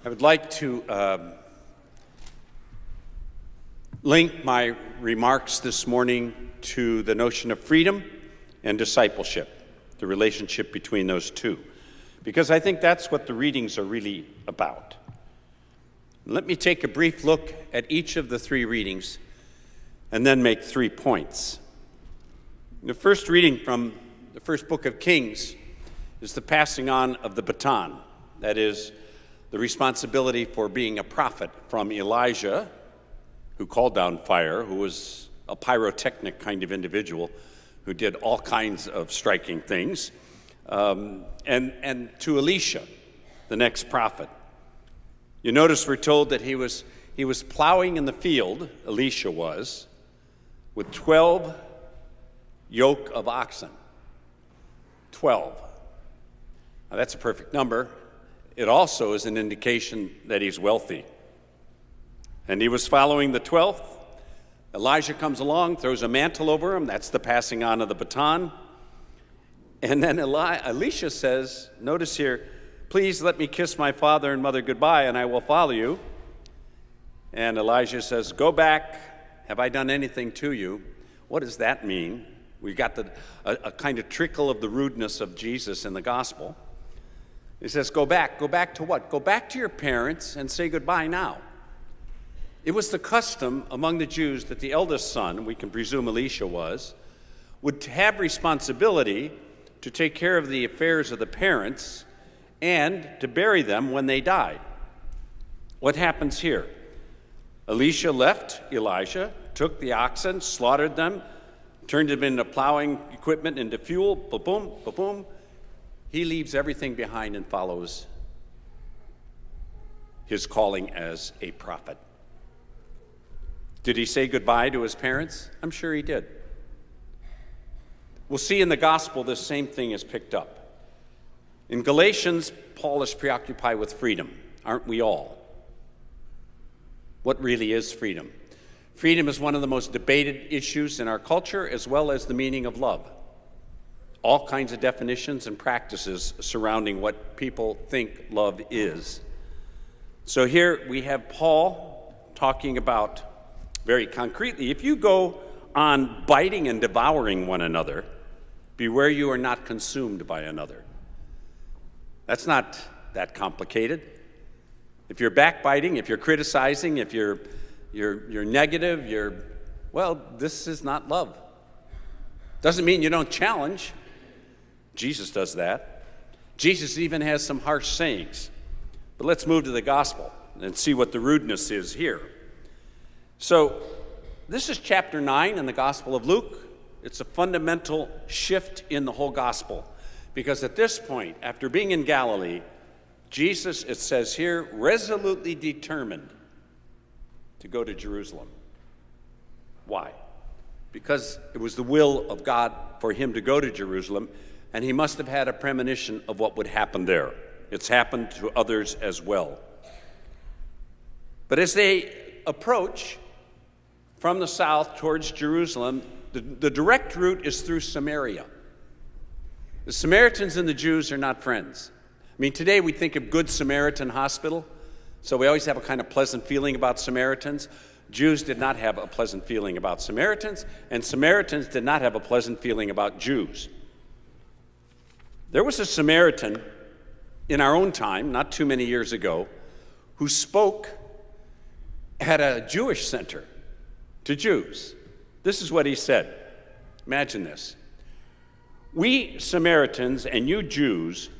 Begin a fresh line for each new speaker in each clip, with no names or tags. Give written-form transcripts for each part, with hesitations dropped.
I would like to link my remarks this morning to the notion of freedom and discipleship, the relationship between those two, because I think that's what the readings are really about. Let me take a brief look at each of the three readings and then make 3 points. The first reading from the first book of Kings is the passing on of the baton, that is, the responsibility for being a prophet from Elijah, who called down fire, who was a pyrotechnic kind of individual who did all kinds of striking things, and to Elisha, the next prophet. You notice we're told that he was plowing in the field, Elisha was, with 12 yoke of oxen. 12. Now that's a perfect number. It also is an indication that he's wealthy. And he was following the 12th. Elijah comes along, throws a mantle over him. That's the passing on of the baton. And then Elisha says, notice here, please let me kiss my father and mother goodbye, and I will follow you. And Elijah says, go back. Have I done anything to you? What does that mean? We got a kind of trickle of the rudeness of Jesus in the gospel. He says, go back. Go back to what? Go back to your parents and say goodbye now. It was the custom among the Jews that the eldest son, we can presume Elisha was, would have responsibility to take care of the affairs of the parents and to bury them when they died. What happens here? Elisha left Elijah, took the oxen, slaughtered them, turned them into plowing equipment, into fuel, ba-boom, ba-boom. He leaves everything behind and follows his calling as a prophet. Did he say goodbye to his parents? I'm sure he did. We'll see in the gospel this same thing is picked up. In Galatians, Paul is preoccupied with freedom. Aren't we all? What really is freedom? Freedom is one of the most debated issues in our culture, as well as the meaning of love. All kinds of definitions and practices surrounding what people think love is. So here we have Paul talking about, very concretely, if you go on biting and devouring one another, beware you are not consumed by another. That's not that complicated. If you're backbiting, if you're criticizing, if you're negative, well, this is not love. Doesn't mean you don't challenge. Jesus does that. Jesus even has some harsh sayings. But let's move to the gospel and see what the rudeness is here. So this is chapter 9 in the Gospel of Luke. It's a fundamental shift in the whole gospel. Because at this point, after being in Galilee, Jesus, it says here, resolutely determined to go to Jerusalem. Why? Because it was the will of God for him to go to Jerusalem, and he must have had a premonition of what would happen there. It's happened to others as well. But as they approach from the south towards Jerusalem, the direct route is through Samaria. The Samaritans and the Jews are not friends. I mean, today we think of Good Samaritan Hospital, so we always have a kind of pleasant feeling about Samaritans. Jews did not have a pleasant feeling about Samaritans, and Samaritans did not have a pleasant feeling about Jews. There was a Samaritan in our own time, not too many years ago, who spoke at a Jewish center to Jews. This is what he said. Imagine this. We Samaritans and you Jews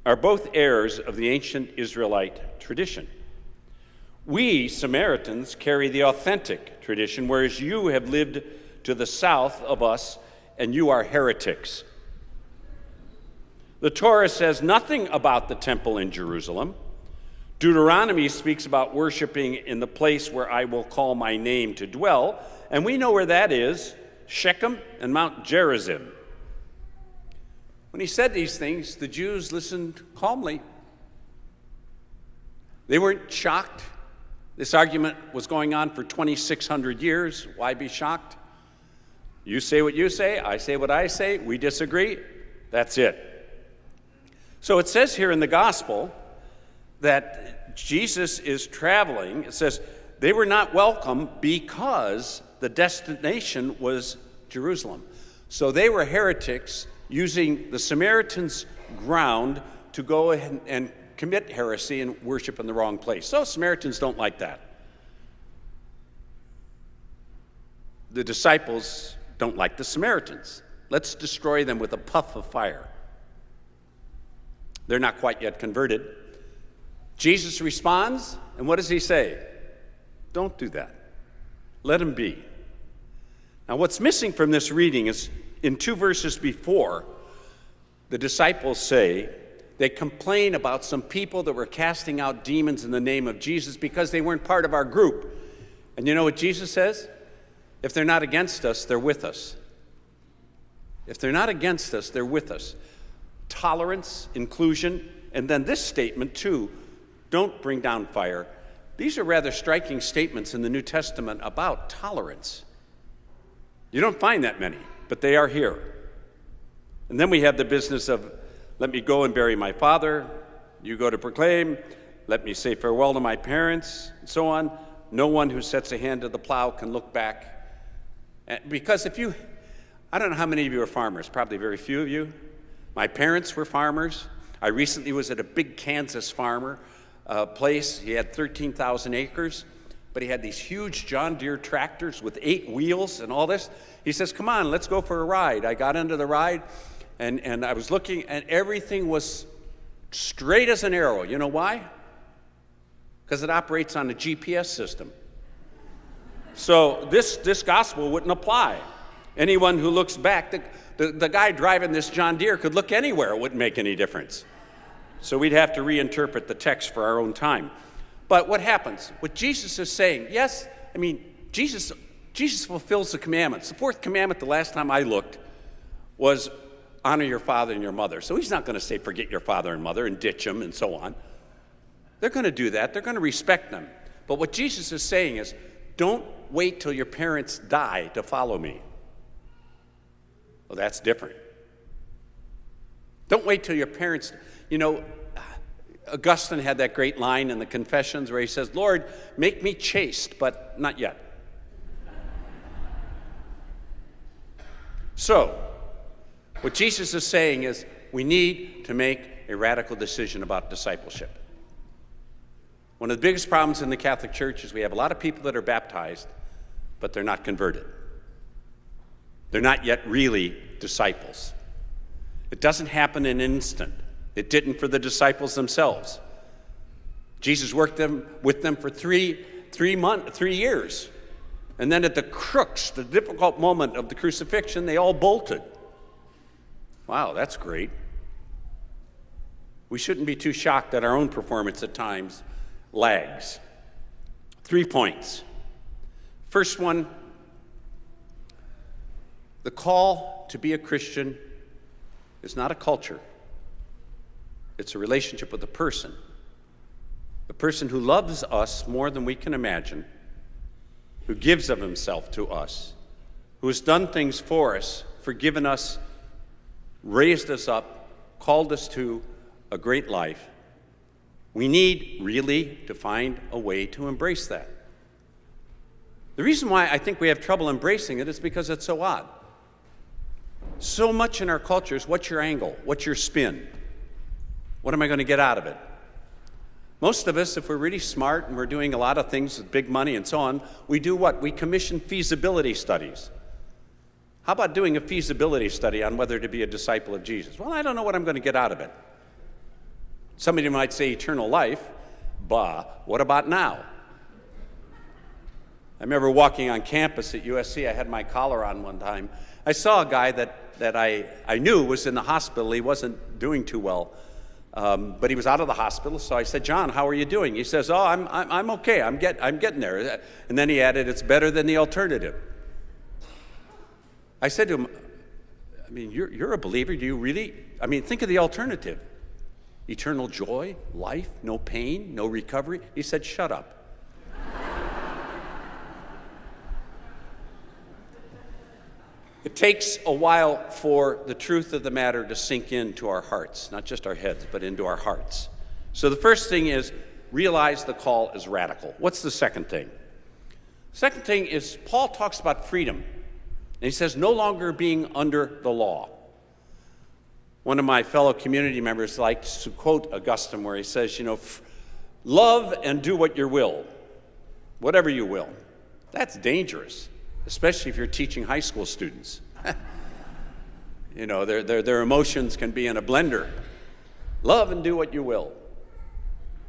are both heirs of the ancient Israelite tradition. We Samaritans carry the authentic tradition, whereas you have lived to the south of us and you are heretics. The Torah says nothing about the temple in Jerusalem. Deuteronomy speaks about worshiping in the place where I will call my name to dwell, and we know where that is, Shechem and Mount Gerizim. When he said these things, the Jews listened calmly. They weren't shocked. This argument was going on for 2,600 years. Why be shocked? You say what you say, I say what I say, we disagree. That's it. So it says here in the gospel that Jesus is traveling. It says they were not welcome because the destination was Jerusalem. So they were heretics using the Samaritans' ground to go ahead and commit heresy and worship in the wrong place. So Samaritans don't like that. The disciples don't like the Samaritans. Let's destroy them with a puff of fire. They're not quite yet converted. Jesus responds, and what does he say? Don't do that. Let him be. Now, what's missing from this reading is in 2 verses before, the disciples say they complain about some people that were casting out demons in the name of Jesus because they weren't part of our group. And you know what Jesus says? If they're not against us, they're with us. If they're not against us, they're with us. Tolerance, inclusion, and then this statement too, don't bring down fire. These are rather striking statements in the New Testament about tolerance. You don't find that many, but they are here. And then we have the business of, let me go and bury my father, you go to proclaim, let me say farewell to my parents, and so on. No one who sets a hand to the plow can look back. Because I don't know how many of you are farmers, probably very few of you. My parents were farmers. I recently was at a big Kansas farmer place. He had 13,000 acres, but he had these huge John Deere tractors with 8 wheels and all this. He says, come on, let's go for a ride. I got into the ride, and I was looking, and everything was straight as an arrow. You know why? Because it operates on a GPS system. So this gospel wouldn't apply. Anyone who looks back, the guy driving this John Deere could look anywhere. It wouldn't make any difference. So we'd have to reinterpret the text for our own time. But what happens? What Jesus is saying, yes, I mean, Jesus fulfills the commandments. The 4th commandment, the last time I looked, was honor your father and your mother. So he's not going to say forget your father and mother and ditch them and so on. They're going to do that. They're going to respect them. But what Jesus is saying is, don't wait till your parents die to follow me. Well, that's different. Don't wait till your parents, Augustine had that great line in the Confessions where he says, Lord, make me chaste, but not yet. So, what Jesus is saying is we need to make a radical decision about discipleship. One of the biggest problems in the Catholic Church is we have a lot of people that are baptized, but they're not converted. They're not yet really disciples. It doesn't happen in an instant. It didn't for the disciples themselves. Jesus worked with them for 3 years. And then at the crux, the difficult moment of the crucifixion, they all bolted. Wow, that's great. We shouldn't be too shocked that our own performance at times lags. 3 points. First one, the call to be a Christian is not a culture. It's a relationship with a person who loves us more than we can imagine, who gives of himself to us, who has done things for us, forgiven us, raised us up, called us to a great life. We need really to find a way to embrace that. The reason why I think we have trouble embracing it is because it's so odd. So much in our culture is, what's your angle? What's your spin? What am I going to get out of it? Most of us, if we're really smart and we're doing a lot of things with big money and so on, we do what? We commission feasibility studies. How about doing a feasibility study on whether to be a disciple of Jesus? Well, I don't know what I'm going to get out of it. Somebody might say eternal life. Bah, what about now? I remember walking on campus at USC. I had my collar on one time. I saw a guy that I knew was in the hospital. He wasn't doing too well, but he was out of the hospital. So I said, John, how are you doing? He says, oh, I'm okay. I'm getting there. And then he added, it's better than the alternative. I said to him, I mean, you're a believer. Do you really? I mean, think of the alternative. Eternal joy, life, no pain, no recovery. He said, shut up. It takes a while for the truth of the matter to sink into our hearts, not just our heads, but into our hearts. So the first thing is realize the call is radical. What's the second thing? Second thing is Paul talks about freedom. And he says, no longer being under the law. One of my fellow community members likes to quote Augustine where he says, love and do what you will, whatever you will. That's dangerous, especially if you're teaching high school students. Their emotions can be in a blender. Love and do what you will.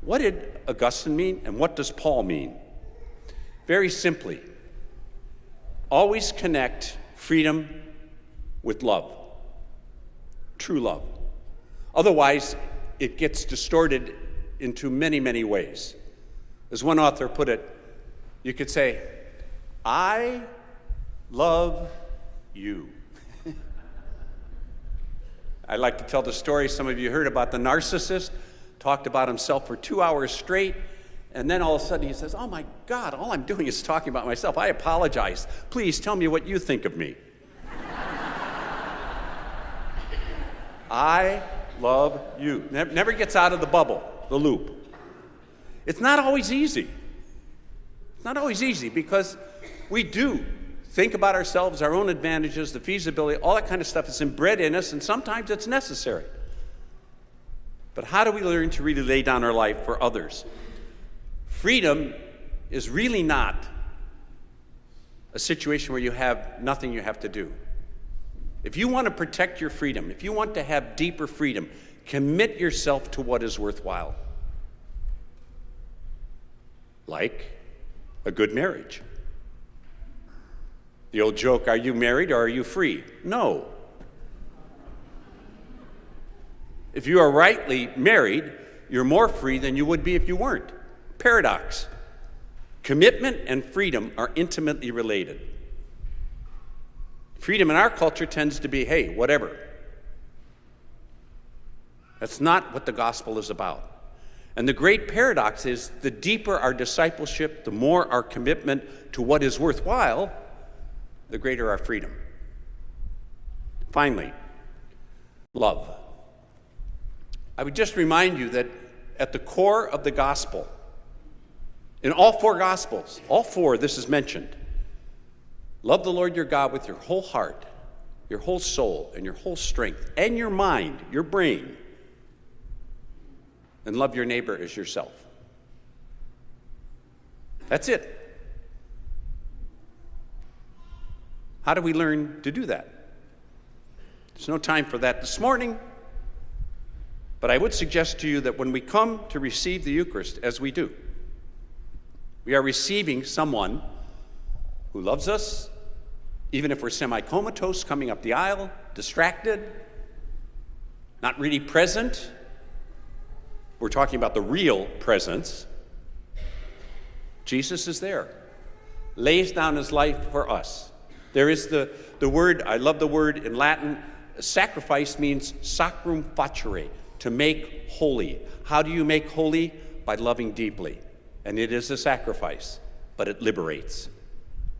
What did Augustine mean, and what does Paul mean? Very simply, always connect freedom with love, true love. Otherwise, it gets distorted into many, many ways. As one author put it, you could say, I love you. I like to tell the story some of you heard about the narcissist, talked about himself for 2 hours straight, and then all of a sudden he says, oh my God, all I'm doing is talking about myself. I apologize. Please tell me what you think of me. I love you. Never gets out of the bubble, the loop. It's not always easy. It's not always easy because we do think about ourselves, our own advantages, the feasibility, all that kind of stuff is inbred in us, and sometimes it's necessary. But how do we learn to really lay down our life for others? Freedom is really not a situation where you have nothing you have to do. If you want to protect your freedom, if you want to have deeper freedom, commit yourself to what is worthwhile. Like a good marriage. The old joke, are you married or are you free? No. If you are rightly married, you're more free than you would be if you weren't. Paradox. Commitment and freedom are intimately related. Freedom in our culture tends to be, hey, whatever. That's not what the gospel is about. And the great paradox is the deeper our discipleship, the more our commitment to what is worthwhile, the greater our freedom. Finally, love. I would just remind you that at the core of the gospel, in all four gospels, all four, this is mentioned. Love the Lord your God with your whole heart, your whole soul, and your whole strength, and your mind, your brain. And love your neighbor as yourself. That's it. How do we learn to do that? There's no time for that this morning, but I would suggest to you that when we come to receive the Eucharist, as we do, we are receiving someone who loves us, even if we're semi-comatose, coming up the aisle, distracted, not really present. We're talking about the real presence. Jesus is there, lays down his life for us. There is the word, I love the word in Latin, sacrifice means sacrum facere, to make holy. How do you make holy? By loving deeply. And it is a sacrifice, but it liberates.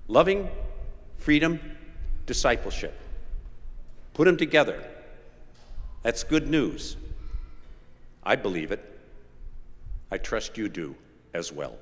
Loving, freedom, discipleship. Put them together. That's good news. I believe it. I trust you do as well.